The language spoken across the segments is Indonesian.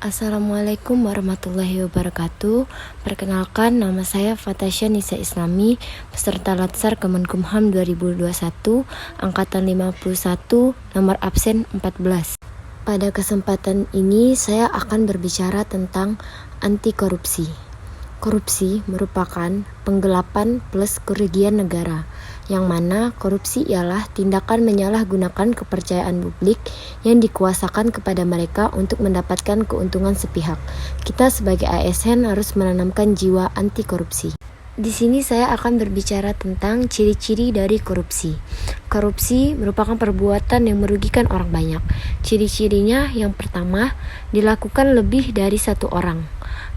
Assalamualaikum warahmatullahi wabarakatuh. Perkenalkan, nama saya Fatasya Nisa Islami, peserta Latsar Kemenkumham 2021, Angkatan 51, nomor absen 14. Pada kesempatan ini, saya akan berbicara tentang anti korupsi. Korupsi merupakan penggelapan plus kerugian negara, yang mana korupsi ialah tindakan menyalahgunakan kepercayaan publik yang dikuasakan kepada mereka untuk mendapatkan keuntungan sepihak. Kita sebagai ASN harus menanamkan jiwa anti korupsi. Di sini saya akan berbicara tentang ciri-ciri dari korupsi. Korupsi merupakan perbuatan yang merugikan orang banyak. Ciri-cirinya yang pertama, dilakukan lebih dari satu orang.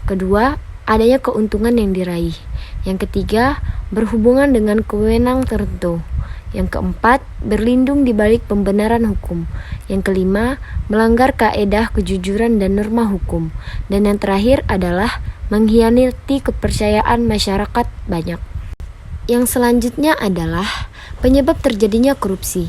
Kedua, adanya keuntungan yang diraih. Yang ketiga, berhubungan dengan kewenang tertentu. Yang keempat, berlindung di balik pembenaran hukum. Yang kelima, melanggar kaedah kejujuran dan norma hukum. Dan yang terakhir adalah mengkhianati kepercayaan masyarakat banyak. Yang selanjutnya adalah penyebab terjadinya korupsi.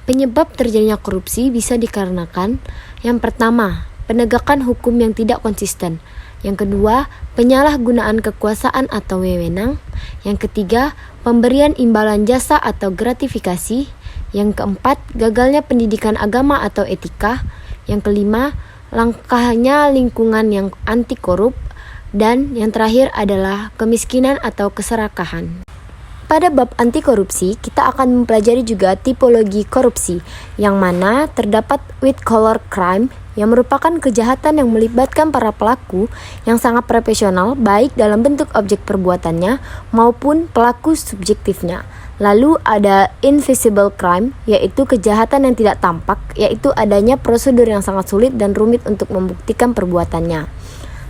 Penyebab terjadinya korupsi bisa dikarenakan yang pertama, penegakan hukum yang tidak konsisten. Yang kedua, penyalahgunaan kekuasaan atau wewenang. Yang ketiga, pemberian imbalan jasa atau gratifikasi. Yang keempat, gagalnya pendidikan agama atau etika. Yang kelima, langkahnya lingkungan yang anti korup. Dan yang terakhir adalah kemiskinan atau keserakahan. Pada bab anti korupsi, kita akan mempelajari juga tipologi korupsi, yang mana terdapat white collar crime, yang merupakan kejahatan yang melibatkan para pelaku yang sangat profesional baik dalam bentuk objek perbuatannya maupun pelaku subjektifnya. Lalu ada invisible crime, yaitu kejahatan yang tidak tampak, yaitu adanya prosedur yang sangat sulit dan rumit untuk membuktikan perbuatannya.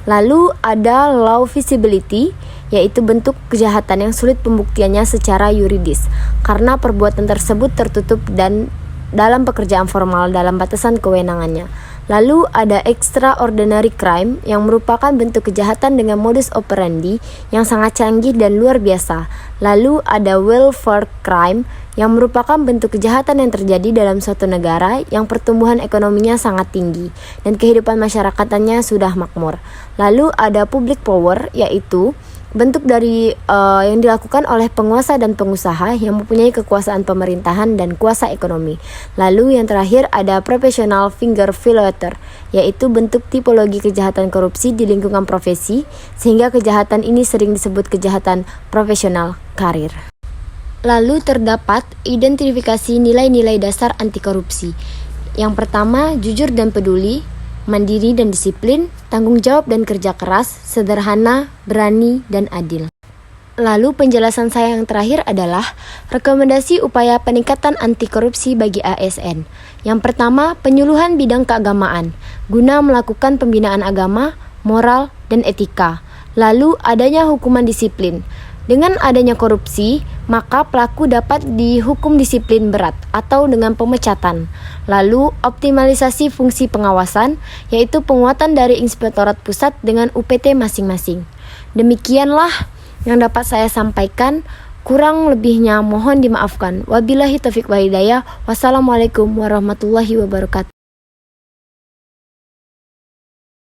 Lalu ada low visibility, yaitu bentuk kejahatan yang sulit pembuktiannya secara yuridis karena perbuatan tersebut tertutup dan dalam pekerjaan formal dalam batasan kewenangannya. Lalu ada extraordinary crime, yang merupakan bentuk kejahatan dengan modus operandi yang sangat canggih dan luar biasa. Lalu ada welfare crime, yang merupakan bentuk kejahatan yang terjadi dalam suatu negara yang pertumbuhan ekonominya sangat tinggi dan kehidupan masyarakatnya sudah makmur. Lalu ada public power, yaitu bentuk dari yang dilakukan oleh penguasa dan pengusaha yang mempunyai kekuasaan pemerintahan dan kuasa ekonomi. Lalu yang terakhir ada professional finger filter, yaitu bentuk tipologi kejahatan korupsi di lingkungan profesi, sehingga kejahatan ini sering disebut kejahatan profesional karir. Lalu terdapat identifikasi nilai-nilai dasar anti korupsi. Yang pertama, jujur dan peduli, mandiri dan disiplin, tanggung jawab dan kerja keras, sederhana, berani, dan adil. Lalu penjelasan saya yang terakhir adalah rekomendasi upaya peningkatan anti korupsi bagi ASN. Yang pertama, penyuluhan bidang keagamaan, guna melakukan pembinaan agama, moral, dan etika. Lalu adanya hukuman disiplin. Dengan adanya korupsi, maka pelaku dapat dihukum disiplin berat atau dengan pemecatan. Lalu optimalisasi fungsi pengawasan, yaitu penguatan dari Inspektorat Pusat dengan UPT masing-masing. Demikianlah yang dapat saya sampaikan. Kurang lebihnya mohon dimaafkan. Wabillahi taufiq wal hidayah. Wassalamualaikum warahmatullahi wabarakatuh.